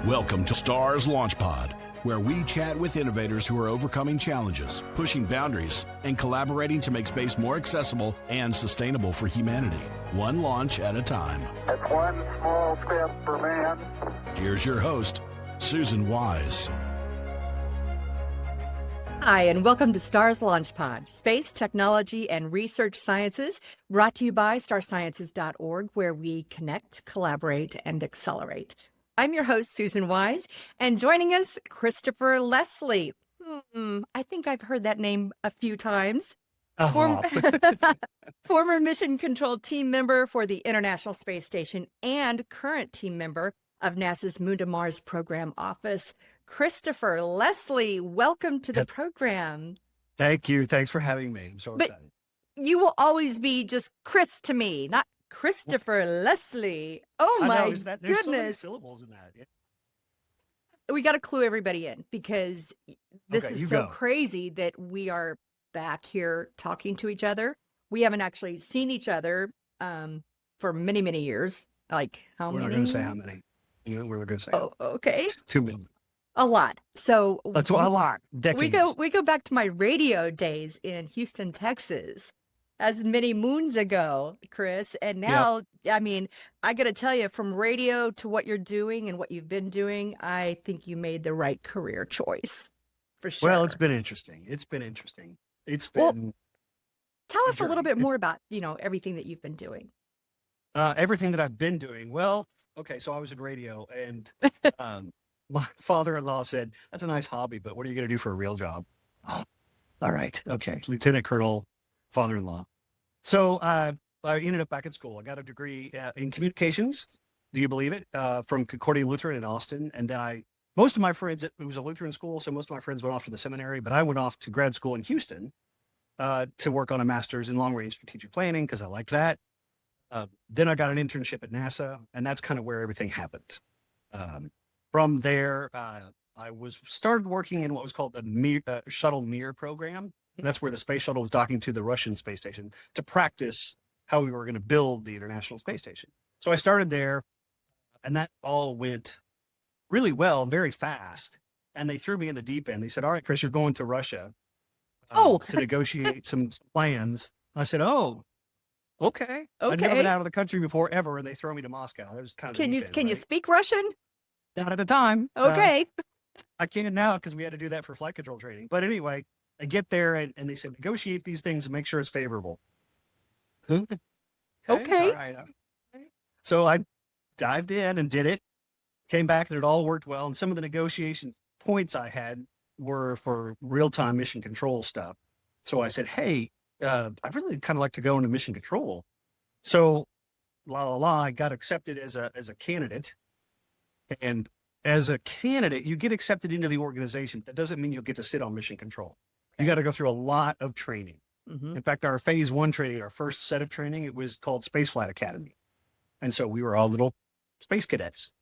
Welcome to Stars Launch Pod, where we chat with innovators who are overcoming challenges, pushing boundaries, and collaborating to make space more accessible and sustainable for humanity, one launch at a time. It's one small step for man. Here's your host, Susan Wise. Hi, and welcome to Stars Launch Pod, Space, Technology, and Research Sciences, brought to you by starsciences.org, where we connect, collaborate, and accelerate. I'm your host, Susan Wise, and joining us, Christopher Leslie. I think I've heard that name a few times. Former mission control team member for the International Space Station and current team member of NASA's Moon to Mars program office. Christopher Leslie, welcome to the program. Thank you. Thanks for having me. I'm so excited. You will always be just Chris to me, not Christopher Leslie. Oh my there's goodness. so many syllables in that. Yeah. We got to clue everybody in because this Okay, is you so go. crazy that we are back here talking to each other. We haven't actually seen each other for many, many years. Like how We're many? not going to say how many. You know, we're going to say Oh, okay. 2 million. A lot. So That's a lot. Decades. we go back to my radio days in Houston, Texas, as many moons ago, Chris. And now, I mean, I got to tell you, from radio to what you're doing and what you've been doing, I think you made the right career choice for sure. Well, it's been interesting. It's been. Well, tell us a little bit journey. more about, everything that you've been doing. Everything that I've been doing. Well, okay. So I was in radio, and my father-in-law said, "That's a nice hobby, but what are you going to do for a real job?" Oh, all right. Okay. Lieutenant Colonel, father-in-law. So I ended up back at school. I got a degree in communications. Do you believe it? From Concordia Lutheran in Austin. And then most of my friends, it was a Lutheran school, so most of my friends went off to the seminary, but I went off to grad school in Houston to work on a master's in long-range strategic planning because I liked that. Then I got an internship at NASA, and that's kind of where everything happened. From there, I started working in what was called the Shuttle Mir program. And that's where the space shuttle was docking to the Russian space station to practice how we were going to build the International Space Station. So I started there, and that all went really well, very fast. And they threw me in the deep end. They said, "All right, Chris, you're going to Russia to negotiate some plans." I said, "Oh, okay. I'd never been out of the country before ever." And they throw me to Moscow. That was kind of Can you speak Russian? Not at the time. Okay. I can now because we had to do that for flight control training. But anyway, I get there and they said, "Negotiate these things and make sure it's favorable." Okay. Okay. All right. So I dived in and did it, came back and it all worked well. And some of the negotiation points I had were for real-time mission control stuff. So I said, "Hey, I really kind of like to go into mission control." So I got accepted as a candidate. And as a candidate, you get accepted into the organization. That doesn't mean you'll get to sit on mission control. You got to go through a lot of training. Mm-hmm. In fact, our phase 1 training, our first set of training, it was called Space Flight Academy. And so we were all little space cadets.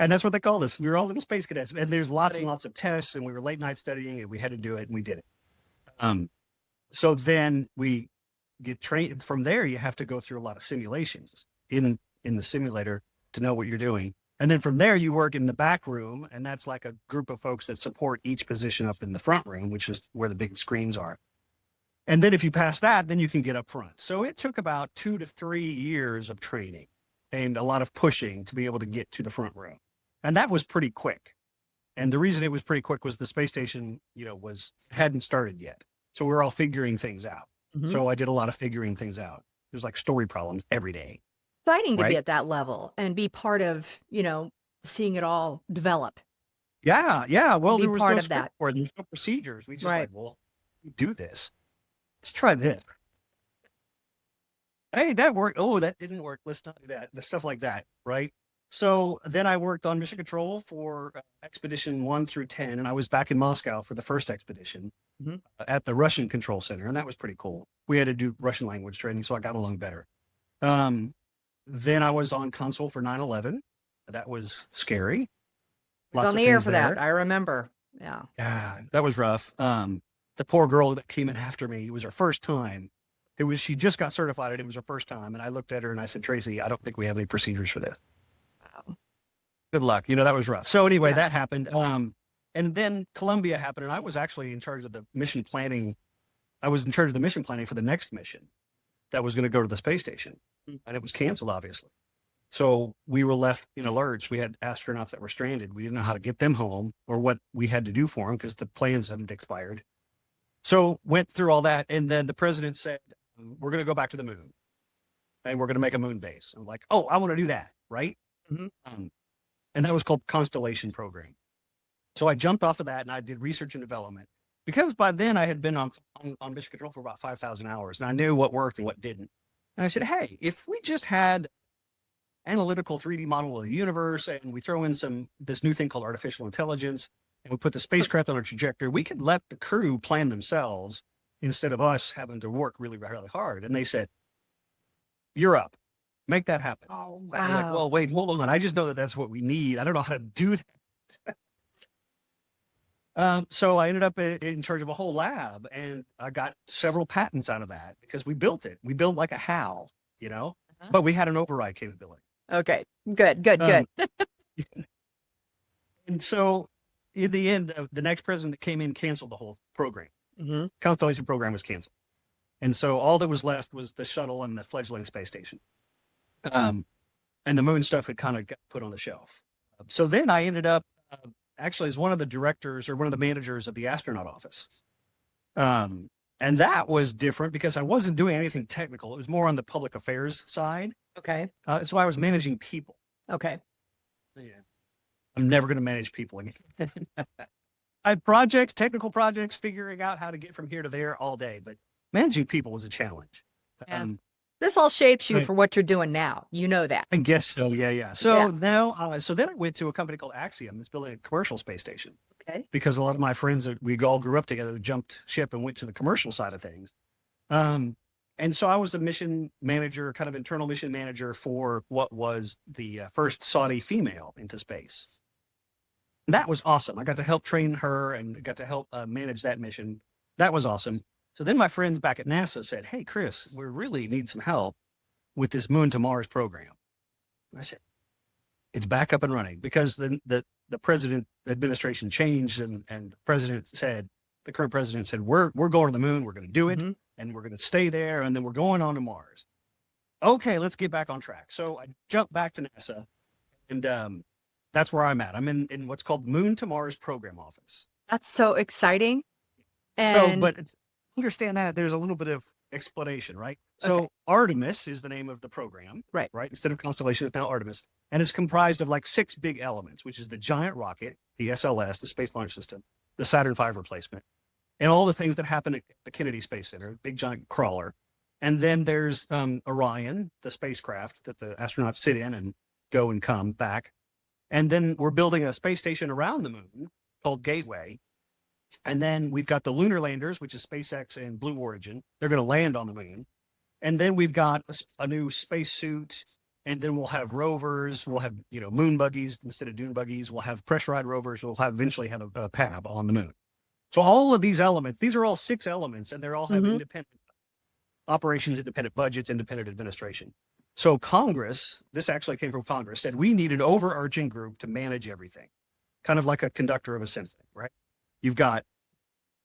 And that's what they called us. We were all little space cadets. And there's lots and lots of tests, and we were late night studying, and we had to do it, and we did it. So then we get trained. From there, you have to go through a lot of simulations in the simulator to know what you're doing. And then from there, you work in the back room, and that's like a group of folks that support each position up in the front room, which is where the big screens are. And then if you pass that, then you can get up front. So it took about 2 to 3 years of training and a lot of pushing to be able to get to the front row. And that was pretty quick. And the reason it was pretty quick was the space station, hadn't started yet. So we were all figuring things out. Mm-hmm. So I did a lot of figuring things out. There's like story problems every day. Exciting to be Right. at that level and be part of, seeing it all develop. Yeah. Well, Be there was part no of that. script or there's no procedures. We just Right. we do this. Let's try this. Hey, that worked. Oh, that didn't work. Let's not do that. The stuff like that, right? So then I worked on mission control for expedition 1 through 10, and I was back in Moscow for the first expedition at the Russian Control Center, and that was pretty cool. We had to do Russian language training, so I got along better. Then I was on console for 9/11. That was scary. I was on the air for that. I remember. Yeah. Yeah, that was rough. The poor girl that came in after me, it was her first time. She just got certified and it was her first time. And I looked at her and I said, "Tracy, I don't think we have any procedures for this." Wow. Good luck. That was rough. So anyway, that happened. And then Columbia happened, and I was actually in charge of the mission planning. I was in charge of the mission planning for the next mission that was going to go to the space station, and it was canceled, obviously. So we were left in a lurch. We had astronauts that were stranded. We didn't know how to get them home or what we had to do for them because the plans hadn't expired. So went through all that, and then the president said, we're going to go back to the moon, and we're going to make a moon base. I'm like, oh, I want to do that, right? Mm-hmm. And that was called Constellation Program. So I jumped off of that, and I did research and development. Because by then I had been on mission control for about 5,000 hours, and I knew what worked and what didn't. And I said, hey, if we just had analytical 3D model of the universe, and we throw in this new thing called artificial intelligence, and we put the spacecraft on a trajectory, we could let the crew plan themselves instead of us having to work really, really hard. And they said, you're up. Make that happen. Oh, wow. I'm like, well, wait, hold on. I just know that that's what we need. I don't know how to do that. So I ended up in charge of a whole lab, and I got several patents out of that because we built it. We built like a HAL, but we had an override capability. Okay, good. And so in the end, the next president that came in canceled the whole program. Mm-hmm. Constellation Program was canceled. And so all that was left was the shuttle and the fledgling space station. And the moon stuff had kind of got put on the shelf. So then I ended up actually as one of the directors or one of the managers of the astronaut office. And that was different because I wasn't doing anything technical. It was more on the public affairs side. Okay. So I was managing people. Okay. Yeah. I'm never going to manage people again. I had projects, technical projects, figuring out how to get from here to there all day, but managing people was a challenge. Yeah. This all shapes you right. for what you're doing now. You know that. I guess so. Yeah. So now, so then I went to a company called Axiom that's building a commercial space station. Okay. Because a lot of my friends, we all grew up together, jumped ship and went to the commercial side of things. And so I was the mission manager, kind of internal mission manager for what was the first Saudi female into space. And that was awesome. I got to help train her and got to help manage that mission. That was awesome. So then my friends back at NASA said, hey, Chris, we really need some help with this Moon to Mars program. And I said, it's back up and running because the president administration changed and the president said, the current president said, we're going to the moon. We're going to do it. Mm-hmm. And we're going to stay there. And then we're going on to Mars. Okay, let's get back on track. So I jumped back to NASA and that's where I'm at. I'm in what's called Moon to Mars Program Office. That's so exciting. And but understand that there's a little bit of explanation, right? So Artemis is the name of the program, right? Instead of Constellation, it's now Artemis. And it's comprised of like 6 big elements, which is the giant rocket, the SLS, the Space Launch System, the Saturn V replacement, and all the things that happen at the Kennedy Space Center, big giant crawler. And then there's Orion, the spacecraft that the astronauts sit in and go and come back. And then we're building a space station around the moon called Gateway. And then we've got the lunar landers, which is SpaceX and Blue Origin. They're going to land on the moon. And then we've got a new spacesuit. And then we'll have rovers. We'll have, moon buggies instead of dune buggies. We'll have pressurized rovers. We'll eventually have a pad on the moon. So all of these elements, these are all 6 elements, and they're all have independent operations, independent budgets, independent administration. So Congress, this actually came from Congress, said we need an overarching group to manage everything, kind of like a conductor of a symphony, right? You've got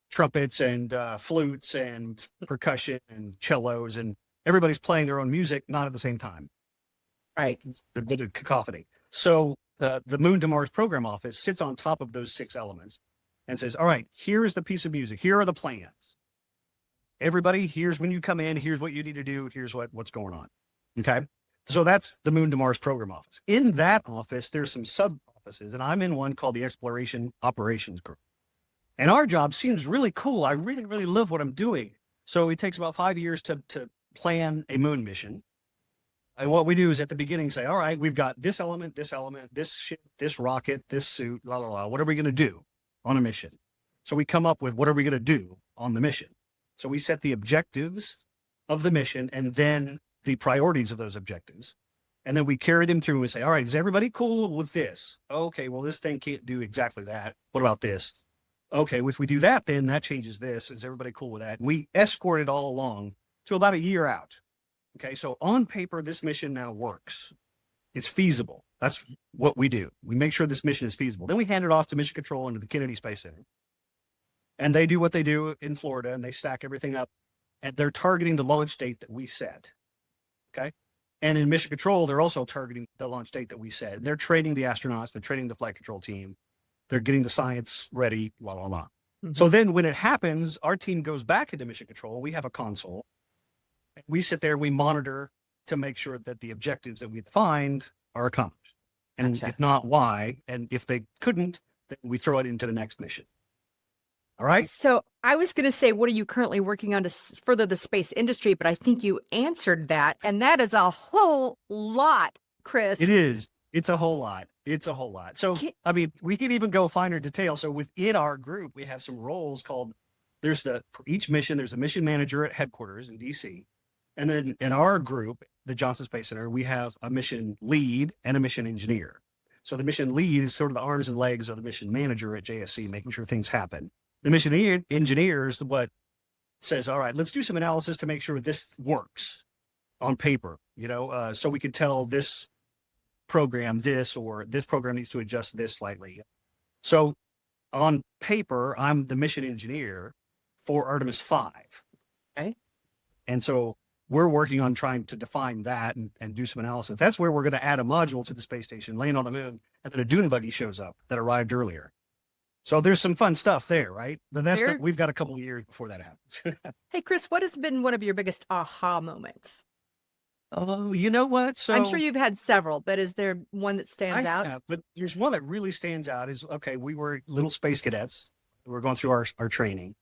trumpets and flutes and percussion and cellos, and everybody's playing their own music, not at the same time. Right. It's a bit of cacophony. So the Moon to Mars Program Office sits on top of those 6 elements and says, all right, here is the piece of music. Here are the plans. Everybody, here's when you come in. Here's what you need to do. Here's what's going on. Okay. So that's the Moon to Mars Program Office. In that office, there's some sub offices, and I'm in one called the Exploration Operations Group. And our job seems really cool. I really, really love what I'm doing. So it takes about 5 years to plan a moon mission. And what we do is at the beginning say, all right, we've got this element, this ship, this rocket, this suit, blah, blah, blah. What are we going to do on a mission? So we come up with what are we going to do on the mission? So we set the objectives of the mission and then the priorities of those objectives. And then we carry them through and say, all right, is everybody cool with this? Okay, well, this thing can't do exactly that. What about this? Okay, if we do that, then that changes this. Is everybody cool with that? And we escort it all along to about a year out. Okay, so on paper, this mission now works. It's feasible. That's what we do. We make sure this mission is feasible. Then we hand it off to Mission Control and to the Kennedy Space Center. And they do what they do in Florida, and they stack everything up. And they're targeting the launch date that we set. Okay. And in Mission Control, they're also targeting the launch date that we set. They're training the astronauts, they're training the flight control team, they're getting the science ready, blah, blah, blah. Mm-hmm. So then when it happens, our team goes back into Mission Control. We have a console. And we sit there, we monitor to make sure that the objectives that we defined are accomplished. And Gotcha. if not, why? And if they couldn't, then we throw it into the next mission. All right. So I was going to say, what are you currently working on to further the space industry? But I think you answered that. And that is a whole lot, Chris. It is. It's a whole lot. It's a whole lot. So, I mean, we can even go finer detail. So within our group, we have some roles called, for each mission, there's a mission manager at headquarters in DC. And then in our group, the Johnson Space Center, we have a mission lead and a mission engineer. So the mission lead is sort of the arms and legs of the mission manager at JSC, making sure things happen. The mission engineer is what says, all right, let's do some analysis to make sure this works on paper, so we can tell this program this, or this program needs to adjust this slightly. So on paper, I'm the mission engineer for Artemis 5. Okay. And so we're working on trying to define that and do some analysis. That's where we're going to add a module to the space station, land on the moon, and then a dune buggy shows up that arrived earlier. So there's some fun stuff there, right? But we've got a couple of years before that happens. Hey, Chris, what has been one of your biggest aha moments? Oh, you know what? So I'm sure you've had several, but is there one that stands out? Yeah, but there's one that really stands out is, okay, we were little space cadets. We were going through our training,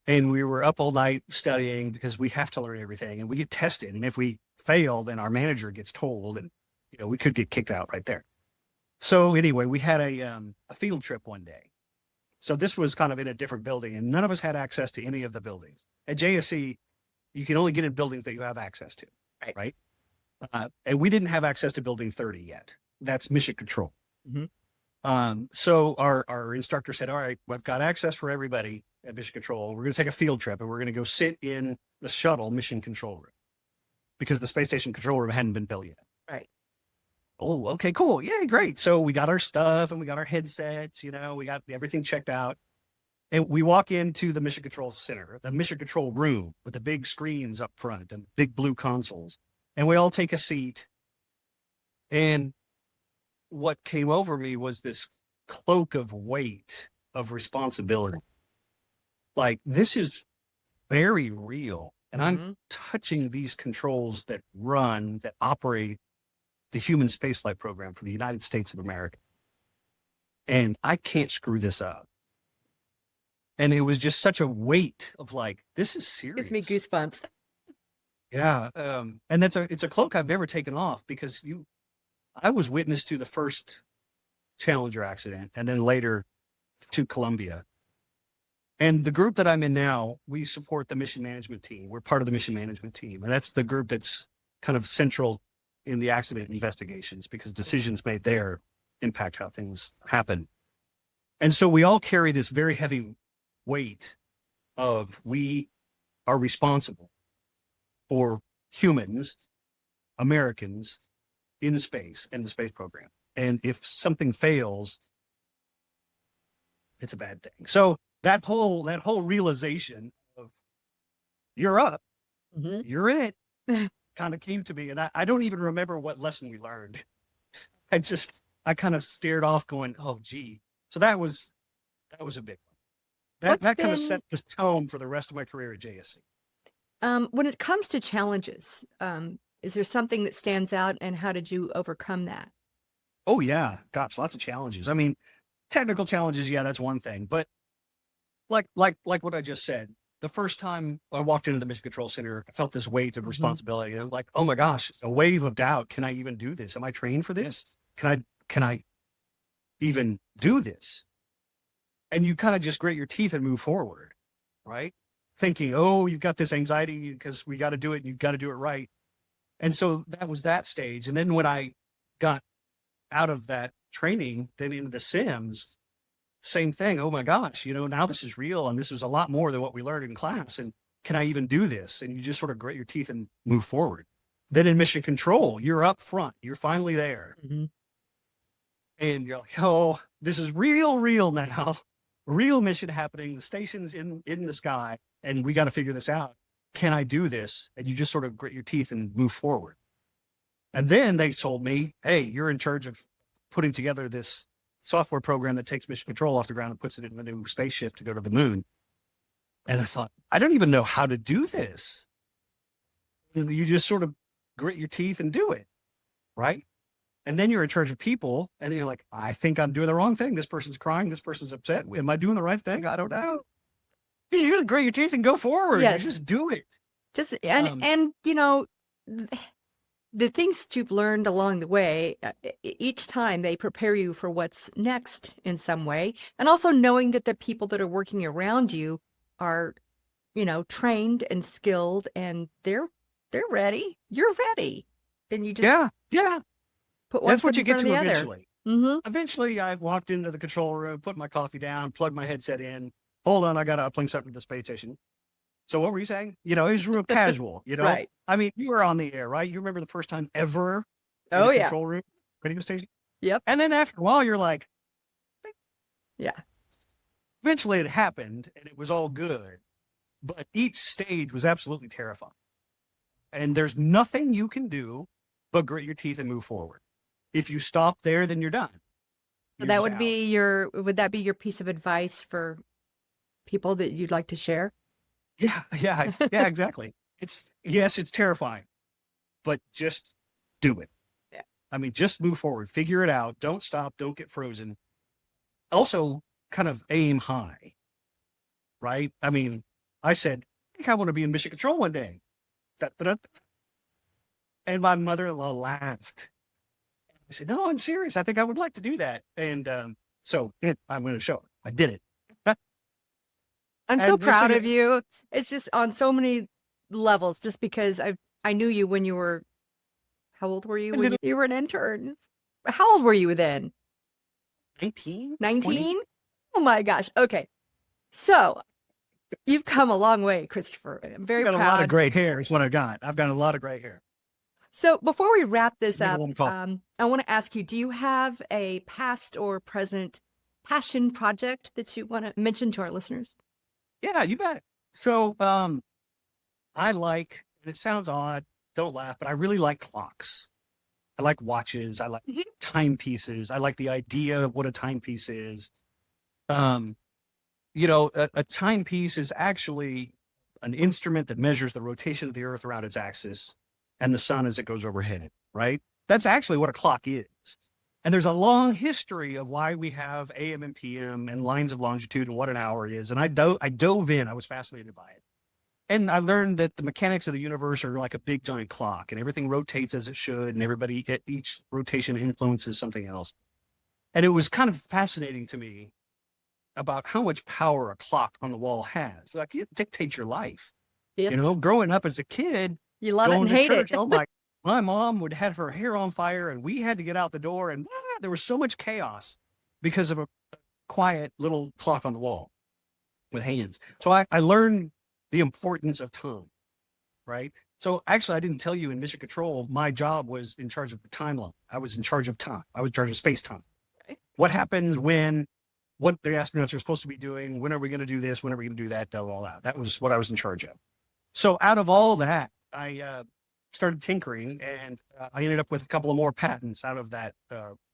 and we were up all night studying because we have to learn everything, and we get tested. And if we fail, then our manager gets told, and we could get kicked out right there. So anyway, we had a field trip one day. So this was kind of in a different building, and none of us had access to any of the buildings. At JSC, you can only get in buildings that you have access to, right? And we didn't have access to Building 30 yet. That's Mission Control. Mm-hmm. So our instructor said, all right, we've got access for everybody at Mission Control. We're going to take a field trip, and we're going to go sit in the shuttle Mission Control room because the space station control room hadn't been built yet. Right. Oh, okay, cool. Yeah, great. So we got our stuff and we got our headsets, we got everything checked out. And we walk into the Mission Control Center, the Mission Control room with the big screens up front and big blue consoles. And we all take a seat. And what came over me was this cloak of weight of responsibility. Like, this is very real. And I'm touching these controls that operate the human spaceflight program for the United States of America. And I can't screw this up. And it was just such a weight of like, this is serious. Gives me goosebumps. Yeah. And it's a cloak I've never taken off because I was witness to the first Challenger accident and then later to Columbia. And the group that I'm in now, we support the mission management team. We're part of the mission management team. And that's the group that's kind of central in the accident investigations because decisions made there impact how things happen. And so we all carry this very heavy weight of we are responsible for humans, Americans in space and the space program. And if something fails, it's a bad thing. So that whole realization of you're up, you're it, kind of came to me. And I don't even remember what lesson we learned. I kind of stared off going, oh, gee. So that was a big one. That kind of set the tone for the rest of my career at JSC. When it comes to challenges, is there something that stands out and how did you overcome that? Oh, yeah. Gosh, lots of challenges. I mean, technical challenges, yeah, that's one thing. But like what I just said, the first time I walked into the Mission Control Center, I felt this weight of responsibility. Like, oh my gosh, a wave of doubt. Can I even do this? Am I trained for this? Can I even do this? And you kind of just grit your teeth and move forward, right? Thinking, oh, you've got this anxiety because we got to do it and you've got to do it right. And so that was that stage. And then when I got out of that training, then into the sims, same thing. Oh my gosh, now this is real and this is a lot more than what we learned in class. And can I even do this? And you just sort of grit your teeth and move forward. Then in Mission Control, you're up front. You're finally there. Mm-hmm. And you're like, oh, this is real now. Real mission happening. The station's in the sky, and we got to figure this out. Can I do this? And you just sort of grit your teeth and move forward. And then they told me, hey, you're in charge of putting together this software program that takes mission control off the ground and puts it in a new spaceship to go to the moon. And I thought, I don't even know how to do this. And you just sort of grit your teeth and do it, right? And then you're in charge of people, and then you're like, I think I'm doing the wrong thing. This person's crying. This person's upset. Am I doing the right thing? I don't know. You just grit your teeth and go forward. Yes. You just do it. Just and you know, the things that you've learned along the way, each time they prepare you for what's next in some way, and also knowing that the people that are working around you are, you know, trained and skilled, and they're ready. You're ready, and you just yeah. put one That's foot what you in get front to of the other. eventually. Mm-hmm. Eventually, I walked into the control room, put my coffee down, plugged my headset in. Hold on, I got to uplink something to the space station. So what were you saying? You know, it was real casual, you know? Right. I mean, you were on the air, right? You remember the first time ever in Oh a yeah. control room, radio station? Yep. And then after a while, you're like, Yeah. eventually it happened and it was all good. But each stage was absolutely terrifying. And there's nothing you can do but grit your teeth and move forward. If you stop there, then you're done. So You're that just would out. be would that be your piece of advice for people that you'd like to share? Yeah, exactly. It's terrifying, but just do it. Yeah. I mean, just move forward, figure it out. Don't stop. Don't get frozen. Also, kind of aim high, right? I mean, I said, I think I want to be in mission control one day. Da-da-da. And my mother-in-law laughed. I said, no, I'm serious. I think I would like to do that. And I'm going to show her. I did it. I'm so And this proud is- of you. It's just on so many levels, just because I knew you when you were, how old were you when you were an intern? How old were you then? 19? 19? Oh my gosh. Okay. So you've come a long way, Christopher. I'm very I've got proud. a lot of gray hair is what I got. I've got a lot of gray hair. So before we wrap this Maybe up, one call. I want to ask you, do you have a past or present passion project that you want to mention to our listeners? Yeah, you bet. So, I like, and it sounds odd, don't laugh, but I really like clocks. I like watches. I like Mhm. timepieces. I like the idea of what a timepiece is. You know, a timepiece is actually an instrument that measures the rotation of the Earth around its axis and the sun as it goes overhead, right? That's actually what a clock is. And there's a long history of why we have AM and PM and lines of longitude and what an hour is. And I dove in. I was fascinated by it. And I learned that the mechanics of the universe are like a big giant clock, and everything rotates as it should, and each rotation influences something else. And it was kind of fascinating to me about how much power a clock on the wall has. Like, it dictates your life. Yes. You know, growing up as a kid, You love it going and to hate church, it. oh my mom would have her hair on fire, and we had to get out the door, and there was so much chaos because of a quiet little clock on the wall with hands. So I learned the importance of time, right? So actually, I didn't tell you in mission control, my job was in charge of the timeline. I was in charge of time. I was in charge of space time. Okay. What happens when, what the astronauts are supposed to be doing, when are we going to do this, when are we going to do that, all that. That was what I was in charge of. So out of all that, I started tinkering, and I ended up with a couple of more patents out of that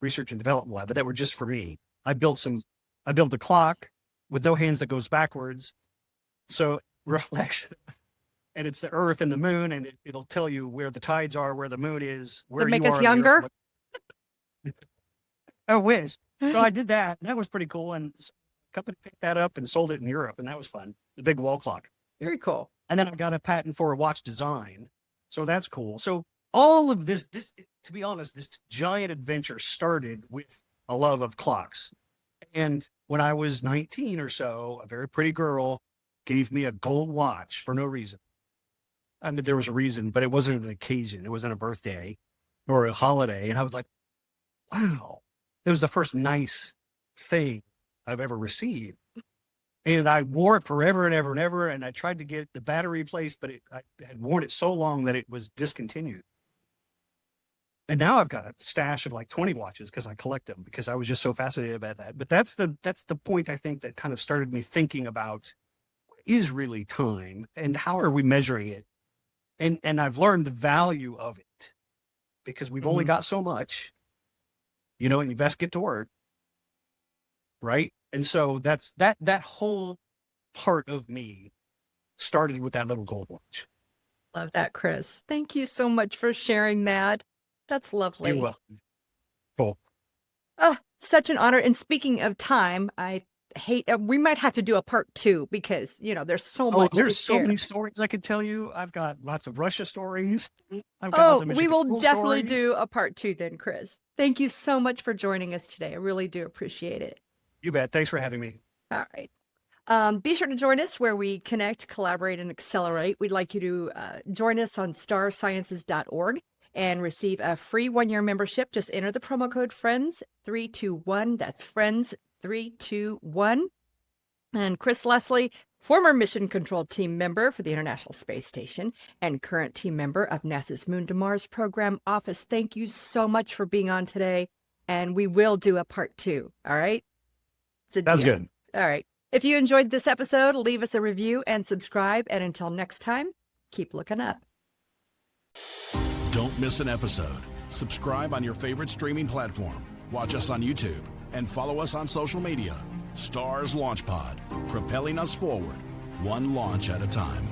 research and development lab, but that were just for me. I built a clock with no hands that goes backwards. So it reflects, and it's the Earth and the moon, and it'll tell you where the tides are, where the moon is, where That make you us are on the younger? Earth. I wish. So I did that. And that was pretty cool. And a company picked that up and sold it in Europe, and that was fun. The big wall clock. Very cool. And then I got a patent for a watch design. So that's cool. So all of this, to be honest, this giant adventure started with a love of clocks. And when I was 19 or so, a very pretty girl gave me a gold watch for no reason. I mean, there was a reason, but it wasn't an occasion. It wasn't a birthday or a holiday. And I was like, wow, it was the first nice thing I've ever received. And I wore it forever and ever and ever. And I tried to get the battery replaced, but I had worn it so long that it was discontinued. And now I've got a stash of like 20 watches because I collect them because I was just so fascinated about that. But that's the point, I think, that kind of started me thinking about what is really time and how are we measuring it? And I've learned the value of it because we've only got so much, and you best get to work. Right. And so that's that whole part of me started with that little gold watch. Love that, Chris. Thank you so much for sharing that. That's lovely. You're welcome. Cool. Oh, such an honor. And speaking of time, I hate, we might have to do a part 2 because, there's so much to share. There's so many stories I could tell you. I've got lots of Russia stories. I've got lots of we will Michigan definitely stories. do a part 2 then, Chris. Thank you so much for joining us today. I really do appreciate it. You bet. Thanks for having me. All right. Be sure to join us where we connect, collaborate, and accelerate. We'd like you to join us on starsciences.org and receive a free 1-year membership. Just enter the promo code FRIENDS321. That's FRIENDS321. And Chris Leslie, former Mission Control Team member for the International Space Station and current team member of NASA's Moon to Mars program office, thank you so much for being on today. And we will do a part 2. All right? That's good. All right. If you enjoyed this episode, leave us a review and subscribe. And until next time, keep looking up. Don't miss an episode. Subscribe on your favorite streaming platform. Watch us on YouTube and follow us on social media. Stars Launch Pod, propelling us forward, one launch at a time.